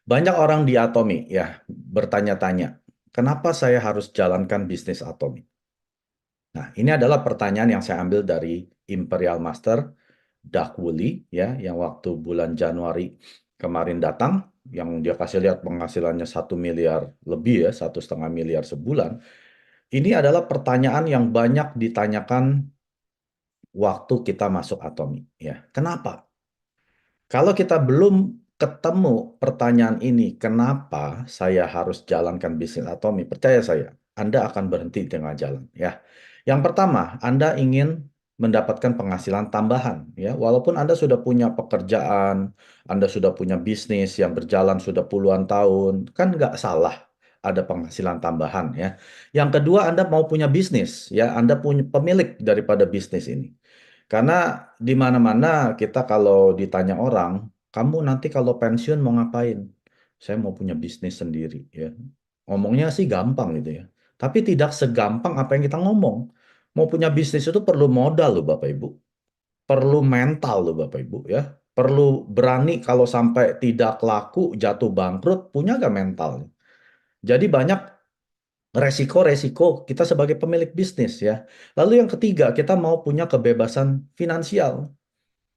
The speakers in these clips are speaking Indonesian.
Banyak orang di Atomi ya bertanya-tanya, kenapa saya harus jalankan bisnis Atomi? Nah, ini adalah pertanyaan yang saya ambil dari Imperial Master Doug Woolley ya, yang waktu bulan Januari kemarin datang, yang dia kasih lihat penghasilannya 1 miliar lebih ya, 1,5 miliar sebulan. Ini adalah pertanyaan yang banyak ditanyakan waktu kita masuk Atomi ya. Kenapa? Kalau kita belum ketemu pertanyaan ini, kenapa saya harus jalankan bisnis Atomi? Percaya saya, Anda akan berhenti di tengah jalan ya. Yang pertama, Anda ingin mendapatkan penghasilan tambahan ya. Walaupun Anda sudah punya pekerjaan, Anda sudah punya bisnis yang berjalan sudah puluhan tahun, kan nggak salah ada penghasilan tambahan ya. Yang kedua, Anda mau punya bisnis ya, Anda punya pemilik daripada bisnis ini. Karena di mana-mana kita kalau ditanya orang, kamu nanti kalau pensiun mau ngapain? Saya mau punya bisnis sendiri ya. Ngomongnya sih gampang gitu ya. Tapi tidak segampang apa yang kita ngomong. Mau punya bisnis itu perlu modal loh Bapak Ibu. Perlu mental loh Bapak Ibu ya. Perlu berani kalau sampai tidak laku, jatuh bangkrut, punya gak mental? Jadi banyak resiko-resiko kita sebagai pemilik bisnis ya. Lalu yang ketiga, kita mau punya kebebasan finansial.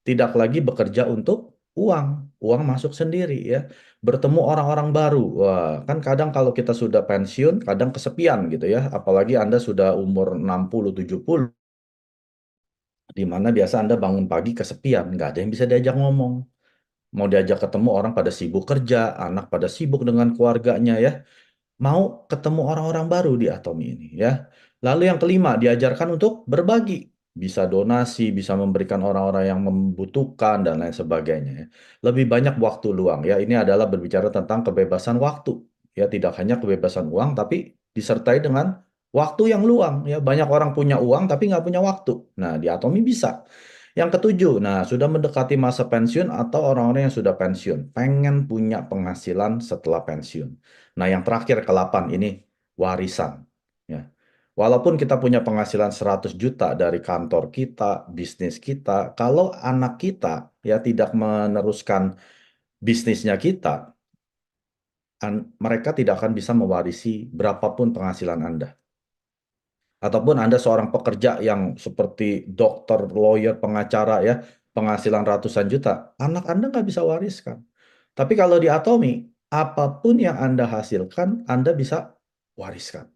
Tidak lagi bekerja untuk uang, uang masuk sendiri ya. Bertemu orang-orang baru. Wah, kan kadang kalau kita sudah pensiun, kadang kesepian gitu ya. Apalagi Anda sudah umur 60, 70, di mana biasa Anda bangun pagi kesepian, nggak ada yang bisa diajak ngomong. Mau diajak ketemu orang pada sibuk kerja, anak pada sibuk dengan keluarganya ya. Mau ketemu orang-orang baru di Atomi ini ya. Lalu yang kelima, diajarkan untuk berbagi. Bisa donasi, bisa memberikan orang-orang yang membutuhkan dan lain sebagainya ya. Lebih banyak waktu luang ya. Ini adalah berbicara tentang kebebasan waktu. Ya, tidak hanya kebebasan uang tapi disertai dengan waktu yang luang ya. Banyak orang punya uang tapi nggak punya waktu. Nah, di Atomi bisa. Yang ketujuh, nah sudah mendekati masa pensiun atau orang-orang yang sudah pensiun, pengen punya penghasilan setelah pensiun. Nah, yang terakhir ke-8 ini warisan. Ya. Walaupun kita punya penghasilan 100 juta dari kantor kita, bisnis kita, kalau anak kita ya tidak meneruskan bisnisnya kita, mereka tidak akan bisa mewarisi berapapun penghasilan Anda. Ataupun Anda seorang pekerja yang seperti dokter, lawyer, pengacara ya, penghasilan ratusan juta, anak Anda nggak bisa wariskan. Tapi kalau di Atomi, apapun yang Anda hasilkan, Anda bisa wariskan.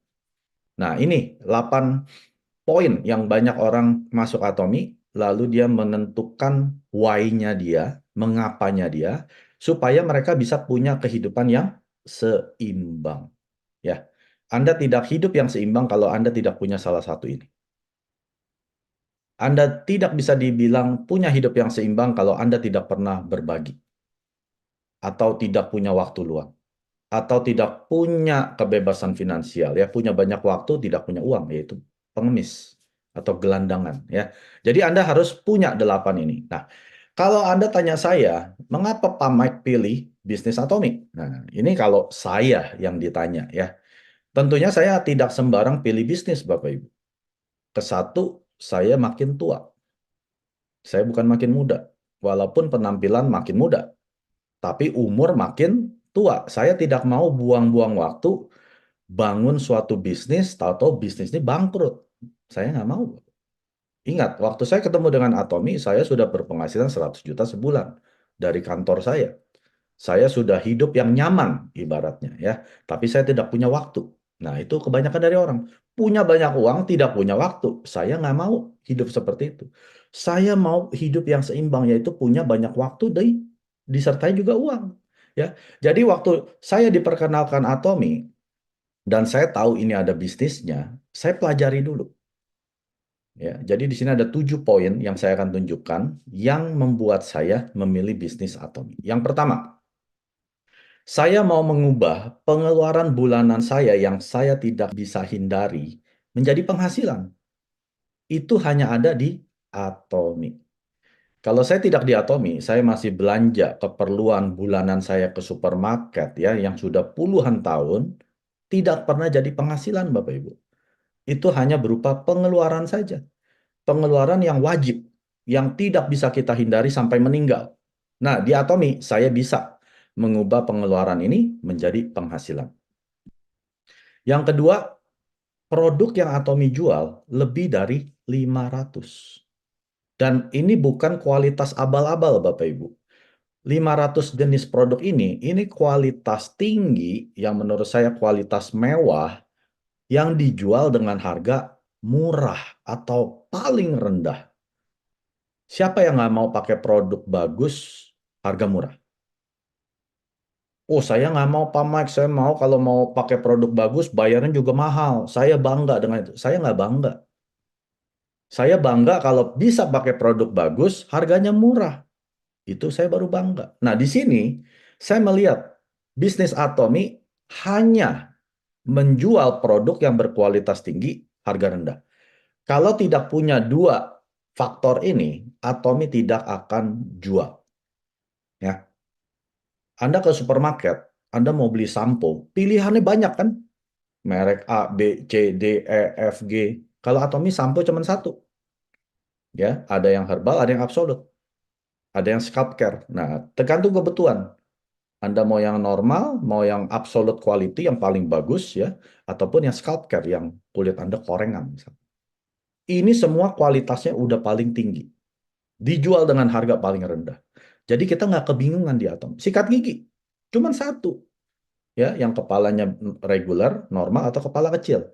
Nah, ini 8 poin yang banyak orang masuk Atomi, lalu dia menentukan why-nya dia, mengapanya dia, supaya mereka bisa punya kehidupan yang seimbang. Ya, Anda tidak hidup yang seimbang kalau Anda tidak punya salah satu ini. Anda tidak bisa dibilang punya hidup yang seimbang kalau Anda tidak pernah berbagi, atau tidak punya waktu luang, atau tidak punya kebebasan finansial, ya punya banyak waktu, tidak punya uang, yaitu pengemis atau gelandangan, ya. Jadi Anda harus punya 8 ini. Nah, kalau Anda tanya saya, mengapa Pak Mike pilih bisnis atomik? Nah, ini kalau saya yang ditanya, ya. Tentunya saya tidak sembarang pilih bisnis, Bapak Ibu. Kesatu, saya makin tua. Saya bukan makin muda. Walaupun penampilan makin muda, tapi umur makin tua. Saya tidak mau buang-buang waktu bangun suatu bisnis, tahu-tahu bisnis ini bangkrut. Saya nggak mau. Ingat, waktu saya ketemu dengan Atomi, saya sudah berpenghasilan 100 juta sebulan dari kantor saya. Saya sudah hidup yang nyaman, ibaratnya ya. Tapi saya tidak punya waktu. Nah, itu kebanyakan dari orang. Punya banyak uang, tidak punya waktu. Saya nggak mau hidup seperti itu. Saya mau hidup yang seimbang, yaitu punya banyak waktu dan disertai juga uang. Ya, jadi waktu saya diperkenalkan Atomi dan saya tahu ini ada bisnisnya, saya pelajari dulu. Ya, jadi di sini ada 7 poin yang saya akan tunjukkan yang membuat saya memilih bisnis Atomi. Yang pertama, saya mau mengubah pengeluaran bulanan saya yang saya tidak bisa hindari menjadi penghasilan. Itu hanya ada di Atomi. Kalau saya tidak di Atomi, saya masih belanja keperluan bulanan saya ke supermarket ya yang sudah puluhan tahun tidak pernah jadi penghasilan Bapak Ibu. Itu hanya berupa pengeluaran saja. Pengeluaran yang wajib, yang tidak bisa kita hindari sampai meninggal. Nah, di Atomi saya bisa. mengubah pengeluaran ini menjadi penghasilan. Yang kedua, produk yang Atomi jual lebih dari 500. Dan ini bukan kualitas abal-abal, Bapak Ibu. 500 jenis produk ini kualitas tinggi yang menurut saya kualitas mewah yang dijual dengan harga murah atau paling rendah. Siapa yang nggak mau pakai produk bagus, harga murah? Oh, saya nggak mau Pak Mike, saya mau kalau mau pakai produk bagus, bayarnya juga mahal. Saya bangga dengan itu. Saya nggak bangga. Saya bangga kalau bisa pakai produk bagus, harganya murah. Itu saya baru bangga. Nah, di sini saya melihat bisnis Atomi hanya menjual produk yang berkualitas tinggi, harga rendah. Kalau tidak punya dua faktor ini, Atomi tidak akan jual. Ya, Anda ke supermarket, Anda mau beli sampo, pilihannya banyak kan? Merek A, B, C, D, E, F, G. Kalau Atomi sampo cuma satu. Ya, ada yang herbal, ada yang absolut, ada yang scalp care. Nah, tergantung kebutuhan. Anda mau yang normal, mau yang absolute quality yang paling bagus ya, ataupun yang scalp care yang kulit Anda korengan misalnya. Ini semua kualitasnya udah paling tinggi, dijual dengan harga paling rendah. Jadi kita nggak kebingungan di Atom. Sikat gigi, cuman satu ya, yang kepalanya regular, normal atau kepala kecil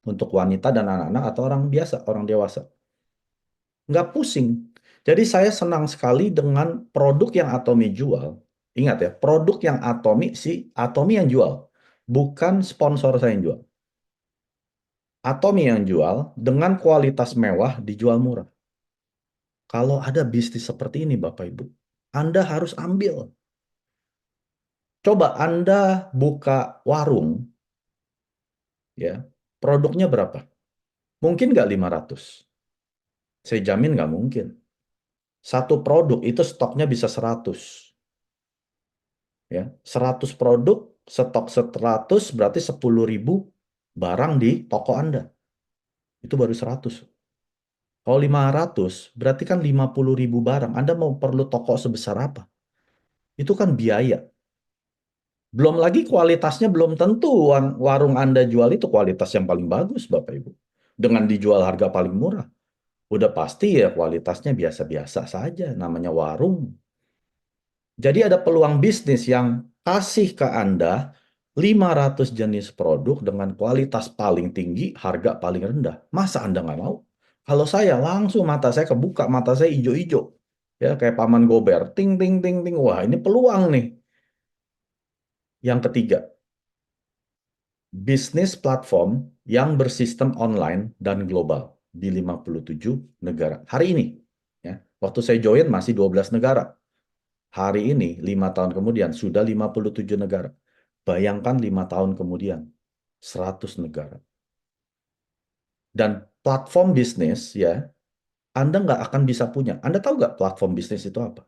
untuk wanita dan anak-anak atau orang biasa, orang dewasa. Nggak pusing. Jadi saya senang sekali dengan produk yang Atomi jual. Ingat ya, produk yang Atomi yang jual. Bukan sponsor saya yang jual. Atomi yang jual dengan kualitas mewah dijual murah. Kalau ada bisnis seperti ini Bapak Ibu, Anda harus ambil. Coba Anda buka warung, ya, produknya berapa? Mungkin nggak 500. Saya jamin nggak mungkin. Satu produk itu stoknya bisa 100. Ya, 100 produk, stok 100 berarti 10.000 barang di toko Anda. Itu baru 100. Kalau 500 berarti kan 50.000 barang. Anda mau perlu toko sebesar apa? Itu kan biaya. Belum lagi kualitasnya belum tentu warung Anda jual itu kualitas yang paling bagus, Bapak Ibu. Dengan dijual harga paling murah. Udah pasti ya kualitasnya biasa-biasa saja, namanya warung. Jadi ada peluang bisnis yang kasih ke Anda 500 jenis produk dengan kualitas paling tinggi, harga paling rendah. Masa Anda nggak mau? Kalau saya langsung mata saya kebuka, mata saya hijau-hijau. Ya, kayak Paman Gober. Ting, ting, ting, ting. Wah, ini peluang nih. Yang ketiga, bisnis platform yang bersistem online dan global di 57 negara. Hari ini, ya, waktu saya join masih 12 negara. Hari ini, 5 tahun kemudian, sudah 57 negara. Bayangkan 5 tahun kemudian, 100 negara. Dan platform bisnis, ya, Anda nggak akan bisa punya. Anda tahu nggak platform bisnis itu apa?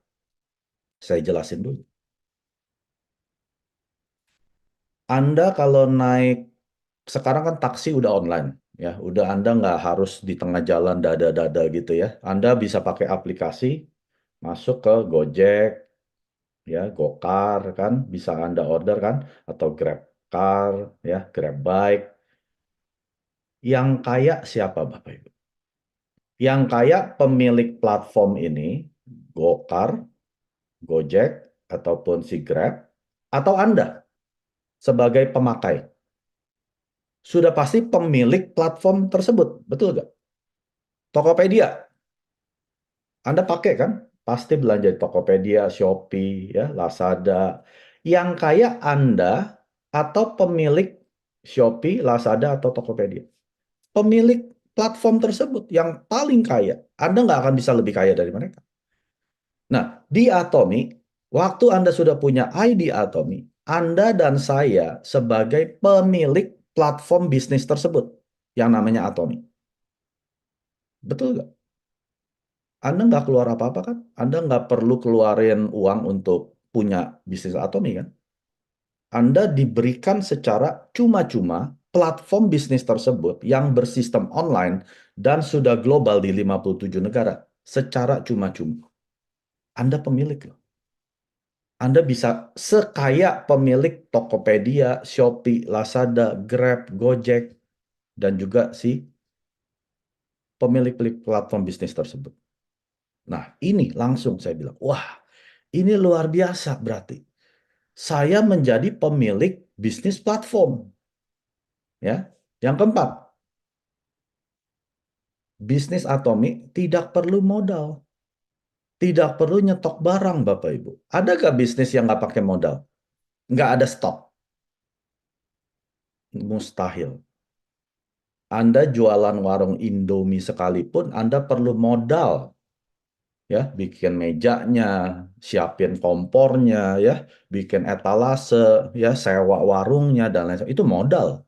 Saya jelasin dulu. Anda kalau naik, sekarang kan taksi udah online. Ya, udah Anda nggak harus di tengah jalan dada-dada gitu ya. Anda bisa pakai aplikasi, masuk ke Gojek, ya, Gokar kan, bisa Anda order kan, atau GrabCar, ya, GrabBike. Yang kaya siapa Bapak Ibu? Yang kaya pemilik platform ini, Gokar, Gojek, ataupun si Grab, atau Anda sebagai pemakai. Sudah pasti pemilik platform tersebut, betul nggak? Tokopedia, Anda pakai kan? Pasti belanja di Tokopedia, Shopee, ya, Lazada. Yang kaya Anda atau pemilik Shopee, Lazada, atau Tokopedia? Pemilik platform tersebut yang paling kaya. Anda nggak akan bisa lebih kaya dari mereka. Nah, di Atomi, waktu Anda sudah punya ID Atomi, Anda dan saya sebagai pemilik platform bisnis tersebut yang namanya Atomi. Betul nggak? Anda nggak keluar apa-apa kan? Anda nggak perlu keluarin uang untuk punya bisnis Atomi kan? Anda diberikan secara cuma-cuma platform bisnis tersebut yang bersistem online dan sudah global di 57 negara secara cuma-cuma. Anda pemilik loh. Anda bisa sekaya pemilik Tokopedia, Shopee, Lazada, Grab, Gojek, dan juga si pemilik platform bisnis tersebut. Nah, ini langsung saya bilang, wah, ini luar biasa berarti. Saya menjadi pemilik bisnis platform. Ya. Yang keempat, bisnis Atomi tidak perlu modal. Tidak perlu nyetok barang, Bapak Ibu. Ada nggak bisnis yang nggak pakai modal? Nggak ada stok. Mustahil. Anda jualan warung Indomie sekalipun, Anda perlu modal. Ya, bikin mejanya, siapin kompornya, ya, bikin etalase, ya, sewa warungnya, dan lain sebagainya. Itu modal.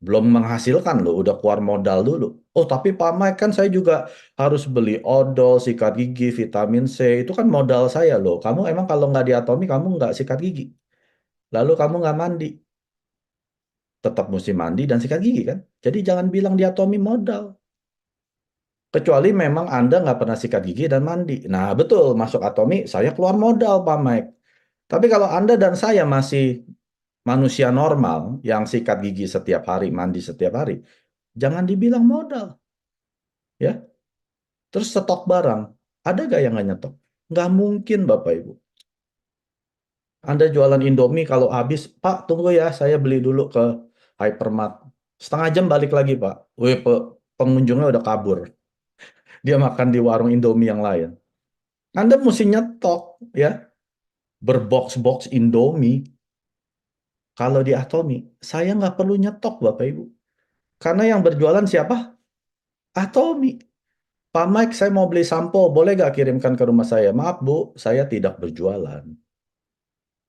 Belum menghasilkan loh, udah keluar modal dulu. Oh, tapi Pak Mike kan saya juga harus beli odol, sikat gigi, vitamin C. Itu kan modal saya loh. Kamu emang kalau nggak di Atomi, kamu nggak sikat gigi. Lalu kamu nggak mandi. Tetap mesti mandi dan sikat gigi kan. Jadi jangan bilang di Atomi modal. Kecuali memang Anda nggak pernah sikat gigi dan mandi. Nah, betul, masuk Atomi, saya keluar modal, Pak Mike. Tapi kalau Anda dan saya masih manusia normal yang sikat gigi setiap hari, mandi setiap hari, jangan dibilang modal. Ya, terus stok barang. Ada nggak yang nggak nyetok? Nggak mungkin, Bapak Ibu. Anda jualan Indomie kalau habis, Pak, tunggu ya, saya beli dulu ke Hypermart. Setengah jam balik lagi, Pak. Wih, pengunjungnya udah kabur. Dia makan di warung Indomie yang lain. Anda mesti nyetok, ya, berbox-box Indomie. Kalau di Atomi, saya nggak perlu nyetok, Bapak Ibu. Karena yang berjualan siapa? Atomi. Pak Mike, saya mau beli sampo, boleh nggak kirimkan ke rumah saya? Maaf, Bu, saya tidak berjualan.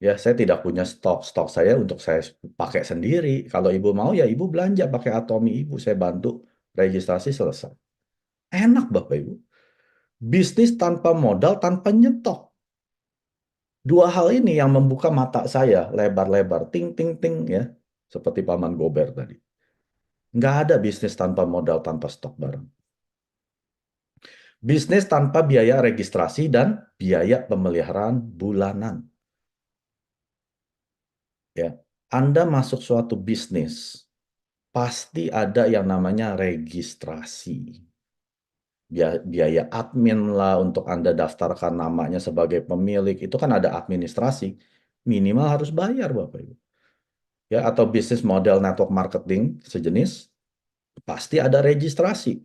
Ya, saya tidak punya stok. Stok saya untuk saya pakai sendiri. Kalau ibu mau, ya ibu belanja pakai Atomi ibu. Saya bantu registrasi selesai. Enak, Bapak Ibu. Bisnis tanpa modal, tanpa nyetok. Dua hal ini yang membuka mata saya lebar-lebar. Ting, ting, ting, ya. Seperti Paman Gober tadi. Nggak ada bisnis tanpa modal, tanpa stok barang. Bisnis tanpa biaya registrasi dan biaya pemeliharaan bulanan. Ya, Anda masuk suatu bisnis, pasti ada yang namanya registrasi. Biaya admin lah untuk Anda daftarkan namanya sebagai pemilik, itu kan ada administrasi. Minimal harus bayar, Bapak Ibu. Ya, atau bisnis model network marketing sejenis, pasti ada registrasi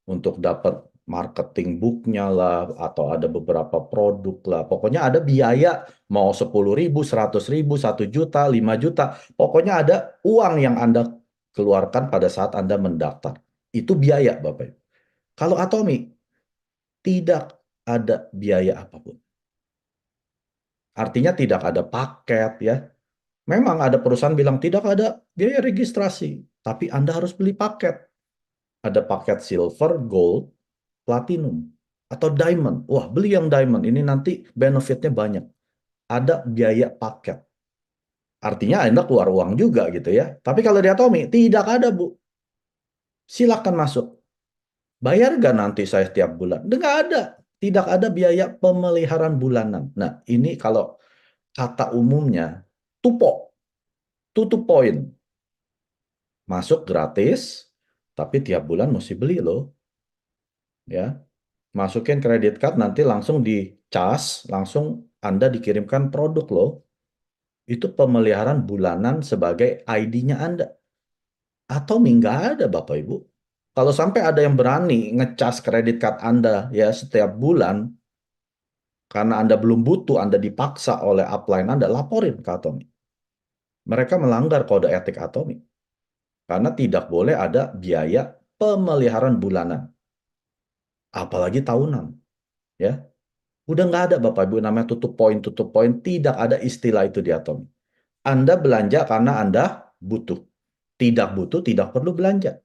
untuk dapat marketing booknya lah, atau ada beberapa produk lah. Pokoknya ada biaya, mau 10.000, 100.000, 1 juta, 5 juta. Pokoknya ada uang yang Anda keluarkan pada saat Anda mendaftar. Itu biaya, Bapak Ibu. Kalau Atomi, tidak ada biaya apapun. Artinya tidak ada paket, ya. Memang ada perusahaan bilang tidak ada biaya registrasi, tapi Anda harus beli paket. Ada paket silver, gold, platinum, atau diamond. Wah, beli yang diamond. Ini nanti benefitnya banyak. Ada biaya paket. Artinya Anda keluar uang juga gitu ya. Tapi kalau di Atomi, tidak ada, Bu. Silakan masuk. Bayar nggak nanti saya setiap bulan? Nggak ada. Tidak ada biaya pemeliharaan bulanan. Nah, ini kalau kata umumnya, tupo, tutup poin. Masuk gratis, tapi tiap bulan mesti beli loh. Ya, masukin kredit card, nanti langsung dicas, langsung Anda dikirimkan produk loh. Itu pemeliharaan bulanan sebagai ID-nya Anda. Atau nggak ada, Bapak Ibu. Kalau sampai ada yang berani ngecas kredit card Anda ya setiap bulan, karena Anda belum butuh, Anda dipaksa oleh upline Anda, laporin ke Atomi. Mereka melanggar kode etik Atomi. Karena tidak boleh ada biaya pemeliharaan bulanan. Apalagi tahunan. Ya, udah nggak ada, Bapak Ibu, namanya tutup poin, tidak ada istilah itu di Atomi. Anda belanja karena Anda butuh. Tidak butuh, tidak perlu belanja.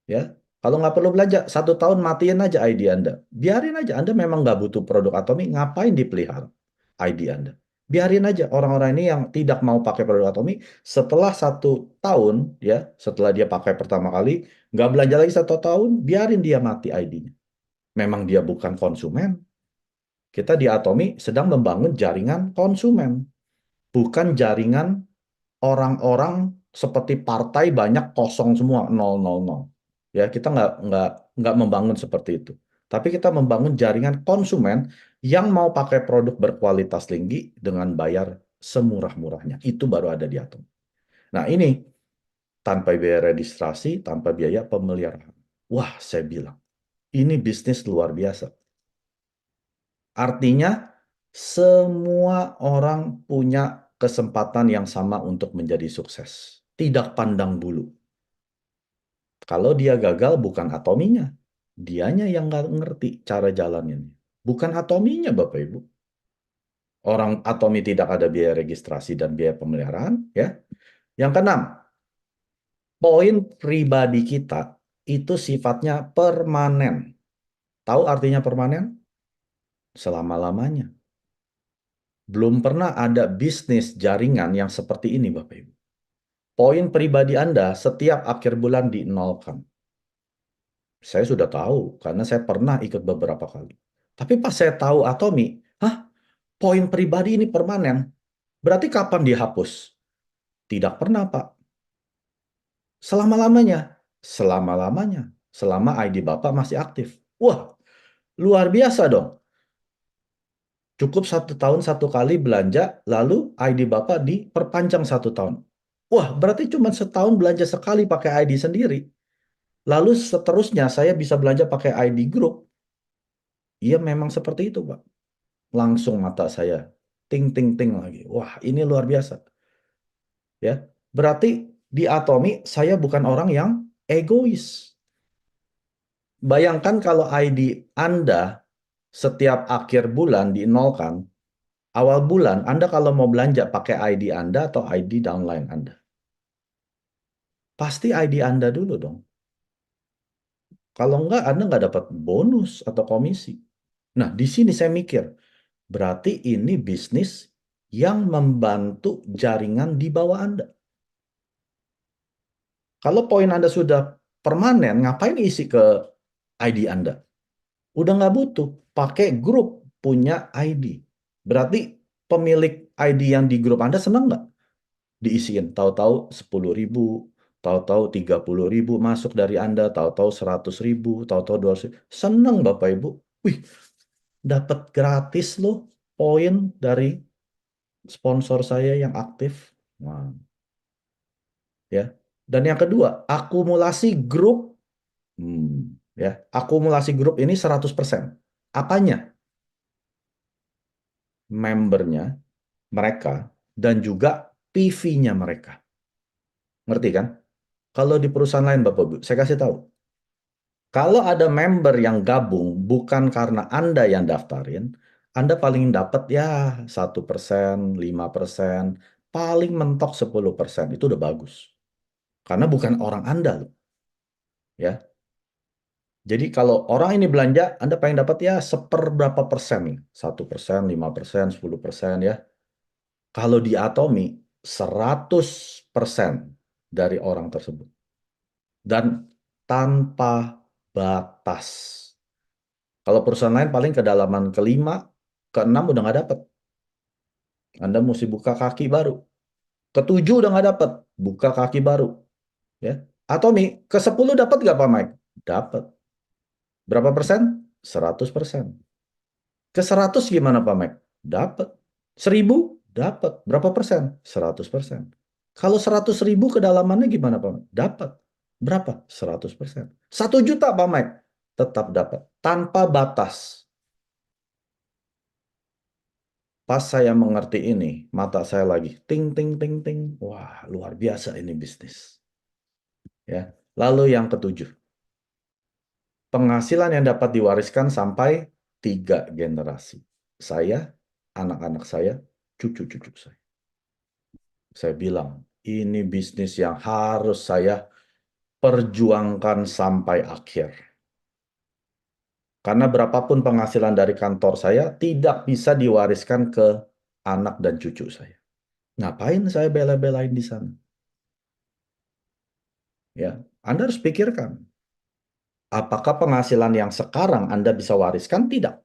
Ya, kalau nggak perlu belanja, 1 tahun matiin aja ID Anda. Biarin aja, Anda memang nggak butuh produk Atomi, ngapain dipelihara ID Anda? Biarin aja orang-orang ini yang tidak mau pakai produk Atomi, setelah 1 tahun, ya, setelah dia pakai pertama kali, nggak belanja lagi 1 tahun, biarin dia mati ID-nya. Memang dia bukan konsumen, Kita di Atomi sedang membangun jaringan konsumen, bukan jaringan orang-orang seperti partai banyak kosong semua, nol nol nol. Ya, kita nggak membangun seperti itu. Tapi kita membangun jaringan konsumen yang mau pakai produk berkualitas tinggi dengan bayar semurah-murahnya. Itu baru ada di Atom. Nah, ini tanpa biaya registrasi, tanpa biaya pemeliharaan. Wah, saya bilang, ini bisnis luar biasa. Artinya, semua orang punya kesempatan yang sama untuk menjadi sukses. Tidak pandang bulu. Kalau dia gagal, bukan atominya. Dianya yang nggak ngerti cara jalannya. Bukan atominya, Bapak Ibu. Orang atomi tidak ada biaya registrasi dan biaya pemeliharaan. Ya. Yang keenam, poin pribadi kita itu sifatnya permanen. Tahu artinya permanen? Selama-lamanya. Belum pernah ada bisnis jaringan yang seperti ini, Bapak Ibu. Poin pribadi Anda setiap akhir bulan dinolkan. Saya sudah tahu, karena saya pernah ikut beberapa kali. Tapi pas saya tahu Atomi, hah? Poin pribadi ini permanen. Berarti kapan dihapus? Tidak pernah, Pak. Selama-lamanya. Selama-lamanya. Selama ID Bapak masih aktif. Wah, luar biasa dong. Cukup 1 tahun 1 kali belanja, lalu ID Bapak diperpanjang 1 tahun. Wah, berarti cuma setahun belanja sekali pakai ID sendiri. Lalu seterusnya saya bisa belanja pakai ID Group. Iya memang seperti itu, Pak. Langsung mata saya ting ting ting lagi. Wah, ini luar biasa. Ya. Berarti di Atomi saya bukan orang yang egois. Bayangkan kalau ID Anda setiap akhir bulan dinolkan, awal bulan Anda kalau mau belanja pakai ID Anda atau ID downline Anda. Pasti ID Anda dulu dong. Kalau enggak, Anda nggak dapat bonus atau komisi. Nah, di sini saya mikir, berarti ini bisnis yang membantu jaringan di bawah Anda. Kalau poin Anda sudah permanen, ngapain isi ke ID Anda? Udah nggak butuh. Pakai grup punya ID. Berarti pemilik ID yang di grup Anda senang nggak? Diisiin. Tahu-tahu 10.000, tahu-tahu 30.000 masuk dari Anda, tahu-tahu 100.000, tahu-tahu 200.000. Senang Bapak Ibu. Wih, dapat gratis loh poin dari sponsor saya yang aktif. Nah, ya. Dan yang kedua, akumulasi grup. Ya, akumulasi grup ini 100%. Apanya? Membernya, mereka, dan juga PV-nya mereka. Ngerti kan? Kalau di perusahaan lain, Bapak Ibu, saya kasih tahu. Kalau ada member yang gabung bukan karena Anda yang daftarin, Anda paling dapat ya 1%, 5%, paling mentok 10%. Itu udah bagus. Karena bukan orang Anda loh. Ya. Jadi kalau orang ini belanja, Anda paling dapat ya seperberapa persen. 1%, 5%, 10% ya. Kalau di Atomi, 100% dari orang tersebut. Dan tanpa batas. Kalau perusahaan lain paling kedalaman kelima, keenam udah nggak dapat. Anda mesti buka kaki baru. Ketujuh udah nggak dapat, buka kaki baru. Ya. Atomi, ke-10 dapat nggak Pak Mike? Dapat. Berapa persen? 100%. Ke 100 gimana Pak Mike? Dapat. 1.000? Dapat. Berapa persen? 100%. Kalau 100.000 kedalamannya gimana Pak Mike? Dapat. Berapa? 100%. 1 juta Pak Mike? Tetap dapat. Tanpa batas. Pas saya mengerti ini, mata saya lagi ting ting ting ting. Wah, luar biasa ini bisnis. Ya. Lalu yang ketujuh, penghasilan yang dapat diwariskan sampai 3 generasi. Saya, anak-anak saya, cucu-cucu saya. Saya bilang, ini bisnis yang harus saya perjuangkan sampai akhir. Karena berapapun penghasilan dari kantor saya, tidak bisa diwariskan ke anak dan cucu saya. Ngapain saya bela-belain di sana? Ya, Anda harus pikirkan, apakah penghasilan yang sekarang Anda bisa wariskan? Tidak.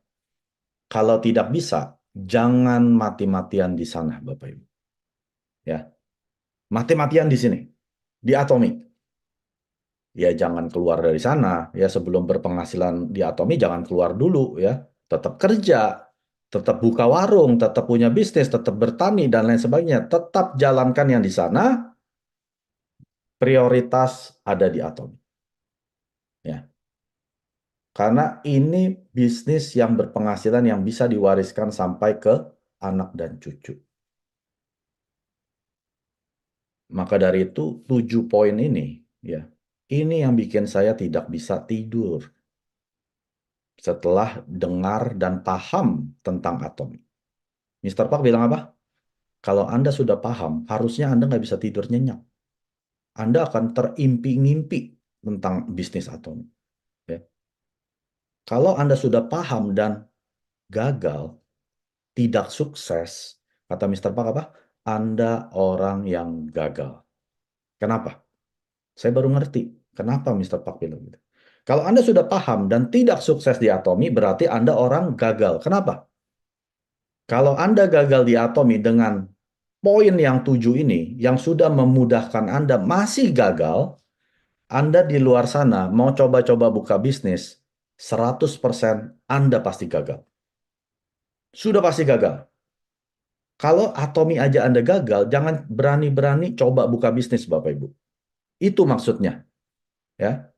Kalau tidak bisa, jangan mati-matian di sana, Bapak Ibu. Ya, mati-matian di sini, di Atomi. Ya, jangan keluar dari sana. Ya, sebelum berpenghasilan di Atomi, jangan keluar dulu. Ya, tetap kerja, tetap buka warung, tetap punya bisnis, tetap bertani dan lain sebagainya. Tetap jalankan yang di sana. Prioritas ada di Atomi. Ya, karena ini bisnis yang berpenghasilan yang bisa diwariskan sampai ke anak dan cucu. Maka dari itu 7 poin ini, ya, ini yang bikin saya tidak bisa tidur setelah dengar dan paham tentang atomi. Mister Park bilang apa? Kalau Anda sudah paham, harusnya Anda nggak bisa tidur nyenyak. Anda akan terimpi-ngimpi tentang bisnis atomi. Ya. Kalau Anda sudah paham dan gagal, tidak sukses, kata Mister Park apa? Anda orang yang gagal. Kenapa? Saya baru ngerti kenapa Mister Park bilang gitu. Kalau Anda sudah paham dan tidak sukses di Atomi, berarti Anda orang gagal. Kenapa? Kalau Anda gagal di Atomi dengan poin yang 7 ini, yang sudah memudahkan Anda masih gagal, Anda di luar sana mau coba-coba buka bisnis, 100% Anda pasti gagal. Sudah pasti gagal. Kalau Atomi aja Anda gagal, jangan berani-berani coba buka bisnis, Bapak Ibu. Itu maksudnya, ya.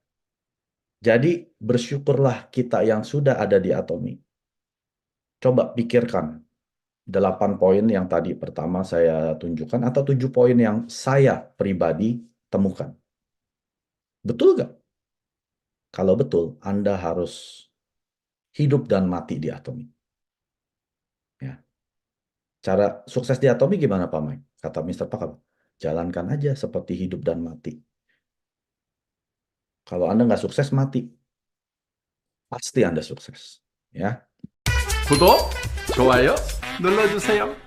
Jadi bersyukurlah kita yang sudah ada di Atomi. Coba pikirkan 8 poin yang tadi pertama saya tunjukkan atau 7 poin yang saya pribadi temukan. Betul nggak? Kalau betul, Anda harus hidup dan mati di Atomi. Ya. Cara sukses di Atomi gimana, Pak Mike? Kata Mister Pak, jalankan aja seperti hidup dan mati. Kalau Anda nggak sukses, mati. Pasti Anda sukses. Ya. 구독, 좋아요 눌러주세요.